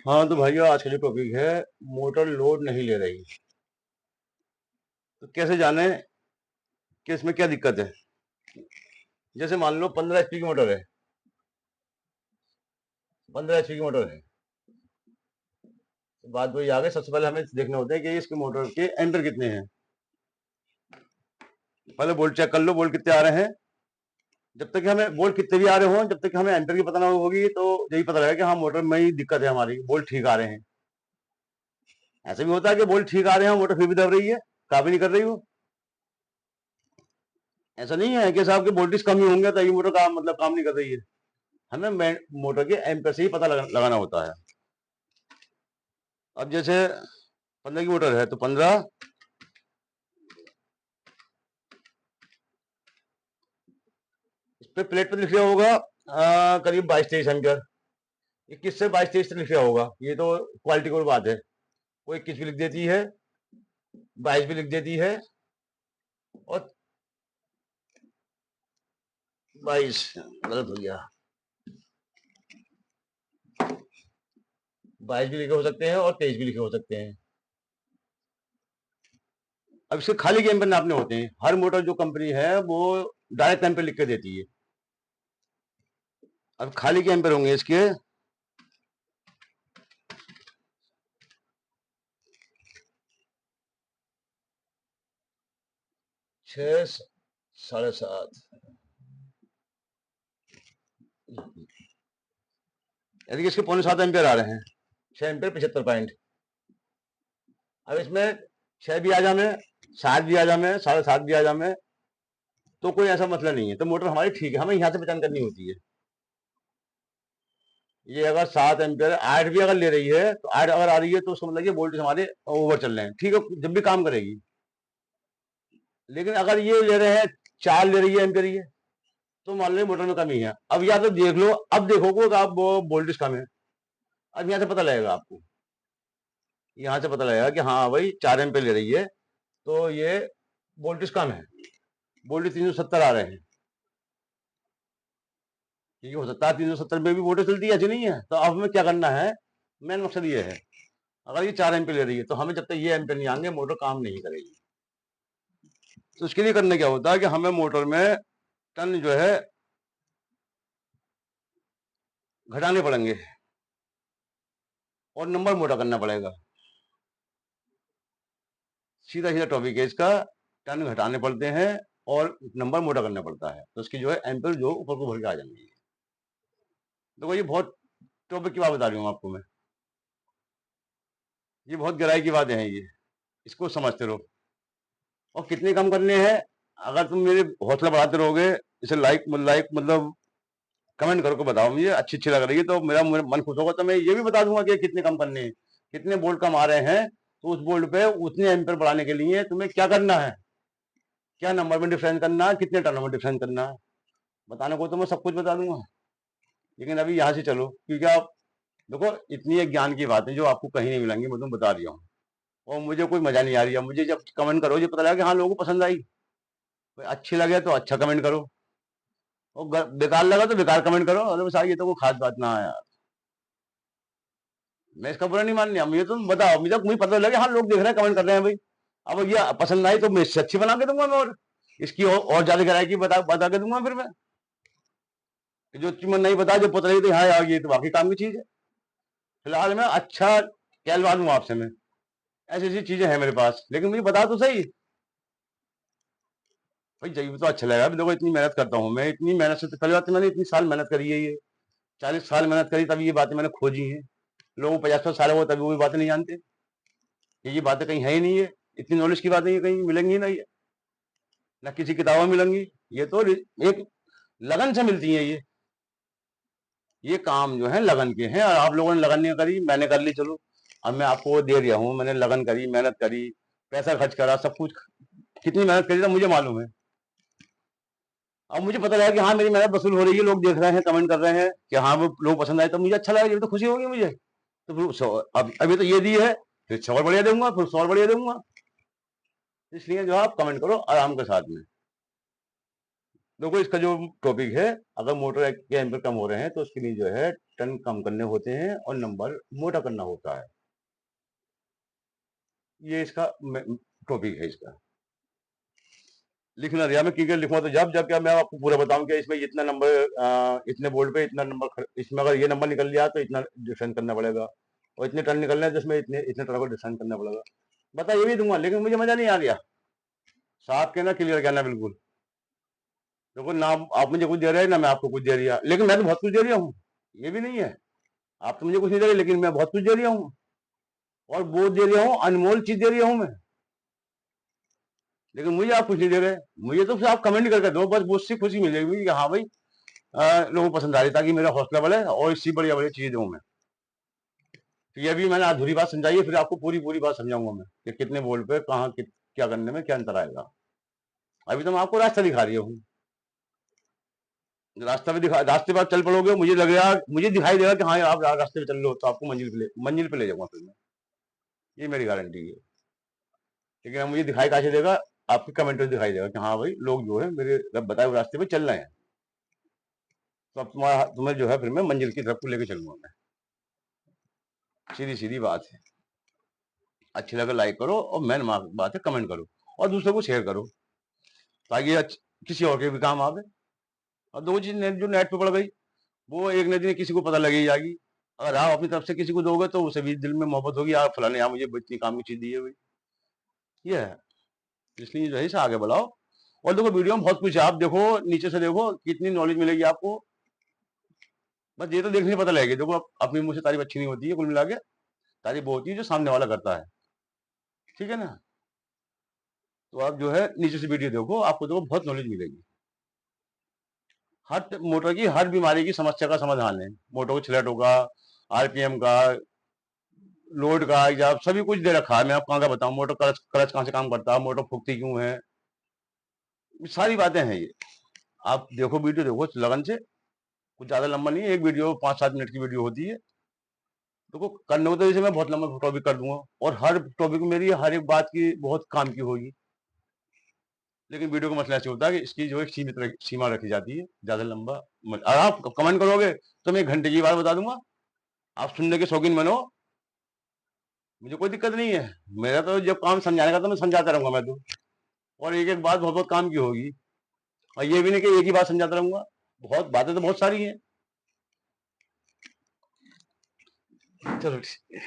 हाँ तो भाइयों, आज का जो टॉपिक है, मोटर लोड नहीं ले रही। तो कैसे जाने कि इसमें क्या दिक्कत है। जैसे मान लो 15 HP की मोटर है। 15 HP की मोटर है। तो बात वही आ गई, सबसे पहले हमें देखना होता है कि इसके मोटर के एम्पीयर कितने हैं। पहले वोल्ट चेक कर लो, वोल्ट कितने आ रहे हैं। जब तक कि हमें वोल्ट कितने भी आ रहे हो, जब तक कि हमें एम्पीयर की पता ना होगी, तो यही पता लगेगा कि हाँ, मोटर में ही दिक्कत है, हमारी वोल्ट ठीक आ रहे हैं। ऐसा भी होता है कि वोल्ट ठीक आ रहे हैं, मोटर फिर भी दब रही है, काम भी नहीं कर रही वो। ऐसा नहीं है कि साहब के वोल्टेज कम ही होंगे तो ये मोटर काम मतलब काम नहीं कर रही है। हमें मोटर के एम्पीयर से ही पता लगाना होता है। अब जैसे 15 की मोटर है तो 15, इस पे प्लेट पर लिख लिया होगा करीब 22-23 एम्पियर। 21 से 22-23 तक लिख लिया होगा। ये तो क्वालिटी की बात है। वो 21 भी लिख देती है, 22 भी लिख देती है, और 22 गलत हो गया, 22 भी लिखे हो सकते हैं और 23 भी लिखे हो सकते हैं। अब इसके खाली के एम्पियर नापने होते हैं। हर मोटर जो कंपनी है वो डायरेक्ट एम्पियर लिख के देती है। अब खाली के एम्पियर होंगे इसके 6, 7.5, यानी कि इसके 6.25 एम्पियर आ रहे हैं। 6 एम्पियर 75 पॉइंट। अब इसमें 6 भी आ जाए, 7 भी आ जाए, 7.5 भी आ जाए, तो कोई ऐसा मतलब नहीं है, तो मोटर हमारी ठीक है। हमें यहाँ से पहचान करनी होती है। ये अगर 7 एम्पियर 8 भी अगर ले रही है, तो 8 अगर आ रही है तो उसको मतलब ये वोल्टेज हमारे ओवर चल रहे हैं, ठीक है, जब भी काम करेगी। लेकिन अगर ये ले रहे हैं, 4 ले रही है एम्पियर ये, तो मान लो मोटर में कमी है। अब या तो देख लो, अब देखोगे कि आप वो वोल्टेज कम है। अब यहाँ से पता लगेगा आपको, यहाँ से पता लगेगा कि हाँ भाई 4 एम्पियर ले रही है, तो ये वोल्टेज कम है। वोल्टेज 370 आ रहे हैं, क्योंकि हो सकता है 370 में भी वोल्टेज चलती है, ऐसी नहीं है। तो अब हमें क्या करना है, मेन मकसद ये है, अगर ये 4 एम्पियर ले रही है तो हमें जब तक ये एम्पियर नहीं आएंगे मोटर काम नहीं करेगी। तो उसके लिए करने क्या होता है कि हमें मोटर में टन जो है घटाने पड़ेंगे और नंबर मोटा करना पड़ेगा। सीधा सीधा टॉपिक है इसका। टन घटाने पड़ते हैं और नंबर मोटा करना पड़ता है, तो उसकी जो है एम्पियर जो ऊपर को भर के आ जाएंगे। देखो ये बहुत टॉपिक की बात बता रही हूँ आपको मैं। ये बहुत गहराई की बातें हैं ये, इसको समझते रहो। और कितने कम करने हैं, अगर तुम मेरे हौसला बढ़ाते रहोगे, इसे लाइक मतलब कमेंट करके बताओ मुझे अच्छी अच्छी लग रही है, तो मेरा मन खुश होगा। तो मैं ये भी बता दूंगा कि कितने कम करने हैं, कितने बोल्ट कम आ रहे हैं, तो उस बोल्ट पे उतने एम्पियर बढ़ाने के लिए तुम्हें क्या करना है, क्या नंबर में डिफरेंस करना है, कितने टर्न में डिफरेंस करना है, बताने को तो मैं सब कुछ बता दूंगा। लेकिन अभी यहाँ से चलो, क्योंकि आप देखो, इतनी एक ज्ञान की बात है जो आपको कहीं नहीं मिलेंगी, मैं तुम्हें बता रही हूँ। और मुझे कोई मजा नहीं आ रही है। मुझे जब कमेंट करो, ये पता लगा कि हाँ लोगों को पसंद आई। अच्छी लगे तो अच्छा कमेंट करो, और बेकार लगा तो बेकार कमेंट करो। अरे बस ये तो कोई खास बात ना है। मैं इसका बुरा नहीं मान लिया, मुझे तुम बताओ, मुझे पता लगे हाँ लोग देख रहे हैं, कमेंट कर रहे हैं भाई। अब ये पसंद आई तो मैं इससे अच्छी बना के दूंगा मैं, और इसकी और ज्यादा गहराई की बता के दूंगा फिर मैं। जो तुम्हें नहीं बता, जो पता लगी तो हाँ यार ये तो बाकी काम की चीज है। फिलहाल मैं अच्छा कहलवा दूंगा आपसे मैं, ऐसी ऐसी चीजें हैं मेरे पास, लेकिन मुझे बता तो सही भाई। चाहिए तो अच्छा लगेगा। अभी देखो इतनी मेहनत करता हूँ मैं, इतनी मेहनत से तो पहली बात तो मैंने इतनी साल मेहनत करी है ये, 40 साल मेहनत करी, तभी ये बातें मैंने खोजी हैं। लोगों को 50 साल हो तभी वो भी बातें नहीं जानते, कि ये बातें कहीं है ही नहीं है। इतनी नॉलेज की बातें ये कहीं मिलेंगी ही नहीं है, ना किसी किताबों में मिलेंगी। ये तो एक लगन से मिलती है ये काम जो है लगन के हैं, और आप लोगों ने लगन नहीं करी, मैंने कर ली, चलो अब मैं आपको वो दे रहा हूँ। मैंने लगन करी, मेहनत करी, पैसा खर्च करा, सब कुछ, कितनी मेहनत करी था मुझे मालूम है। अब मुझे पता लगा कि हाँ मेरी मेहनत वसूल हो रही है, लोग देख रहे हैं, कमेंट कर रहे हैं कि हाँ वो लोग पसंद आए, तो मुझे अच्छा लगा, ये तो खुशी होगी मुझे। तो फिर अब अभी तो ये दी है, फिर 100 और बढ़िया दूंगा, फिर 100 और बढ़िया दूंगा। इसलिए जो आप कमेंट करो आराम के साथ में। देखो इसका जो टॉपिक है, अगर मोटर के एम्पर कम हो रहे हैं तो उसके लिए जो है टर्न कम करने होते हैं और नंबर मोटा करना होता है। ये इसका टॉपिक है इसका। लिखना दिया मैं क्योंकि लिखूंगा तो जब जब क्या मैं आपको पूरा बताऊं कि इसमें इतना नंबर इतने बोल्ट पे इतना नंबर, इसमें अगर ये नंबर निकल लिया तो इतना डिफरेंस करना पड़ेगा, और इतने टर्न निकलने हैं तो इसमें इतने इतने टर्न को डिफरेंस करना पड़ेगा। बता ये भी दूंगा, लेकिन मुझे मजा नहीं आ गया। साफ कहना, क्लियर कहना बिल्कुल। देखो ना आप मुझे कुछ दे रहे हैं ना मैं आपको कुछ दे रहा, लेकिन मैं तो बहुत कुछ दे रहा हूँ, ये भी नहीं है। आप तो मुझे कुछ नहीं दे रहे, लेकिन मैं बहुत कुछ दे रहा हूँ, और वो दे रहा हूँ, अनमोल चीज दे रहा हूँ मैं। लेकिन मुझे आप कुछ नहीं दे रहे। मुझे तो सिर्फ आप कमेंट करके दो, बस उससे खुशी मिलेगी कि हाँ भाई लोगों को पसंद आ रही, ताकि मेरा हौसला बढ़े और इससे बढ़िया बढ़िया चीजें दूं मैं। तो ये भी मैंने अधूरी बात समझाई है, फिर आपको पूरी पूरी बात समझाऊंगा मैं कि कितने वोल्ट पे कहाँ क्या करने में क्या अंतर आएगा। अभी तो मैं आपको रास्ता दिखा रही हूँ। रास्ता भी दिखा, रास्ते पर चल पड़ोगे, मुझे लग रहा, मुझे दिखाई देगा कि हाँ आप रास्ते पे चल रहे हो, तो आपको मंजिल पे ले जाऊंगा फिर मैं। ये मेरी गारंटी है। लेकिन अब मुझे दिखाई कैसे देगा? आपके कमेंट में दिखाई देगा कि हाँ भाई लोग जो है मेरे बताए हुए रास्ते पे चल रहे हैं। तो अब तुम्हें जो है फिर मैं मंजिल की तरफ को लेके चलूंगा मैं। सीधी सीधी बात है। अच्छी लगे लाइक करो, और मेन बात है कमेंट करो, और दूसरों को शेयर करो, ताकि किसी और के भी काम आवे। और दो चीज जो नेट पे पड़ गई, वो एक न दिन किसी को पता लगी जाएगी। अगर आप अपनी तरफ से किसी को दोगे तो उसे भी दिल में मोहब्बत होगी, आप फलाने यहाँ मुझे इतनी काम की चीज दी है भाई। ये है, इसलिए जो है इसे आगे बढ़ाओ। और देखो वीडियो में बहुत कुछ है, आप देखो नीचे से देखो कितनी नॉलेज मिलेगी आपको। बस ये तो देखने से पता लगेगा। देखो अपनी मुंह से तारीफ अच्छी नहीं होती है, कुल मिला के तारीफ वो होती है जो सामने वाला करता है। ठीक है ना? तो आप जो है नीचे से वीडियो देखो, आपको देखो बहुत नॉलेज मिलेगी। हर मोटर की हर बीमारी की समस्या का समाधान है। मोटर को छिलट होगा, आरपीएम का, लोड का, या सभी कुछ दे रखा है। मैं आपको कहाँ का बताऊं, मोटर क्लच क्लच कहाँ से काम करता है, मोटर फूकती क्यों है, सारी बातें हैं ये। आप देखो वीडियो देखो लगन से। कुछ ज्यादा लंबा नहीं है, एक वीडियो 5-7 मिनट की वीडियो होती है। देखो करने को तो जैसे मैं बहुत लंबा टॉपिक कर दूंगा, और हर टॉपिक मेरी हर एक बात की बहुत काम की होगी। लेकिन वीडियो का मसला ऐसे होता है कि इसकी जो एक सीमा रखी जाती है, ज्यादा लंबा अगर आप कमेंट करोगे तो मैं 1 घंटे की बात बता दूंगा। आप सुनने के शौकीन बनो, मुझे कोई दिक्कत नहीं है। मेरा तो जब काम समझाने का तो मैं समझाता रहूंगा मैं तो। और एक एक बात बहुत बहुत काम की होगी। और ये भी नहीं कि एक ही बात समझाता रहूंगा, बहुत बातें तो बहुत सारी हैं। चलो ठीक।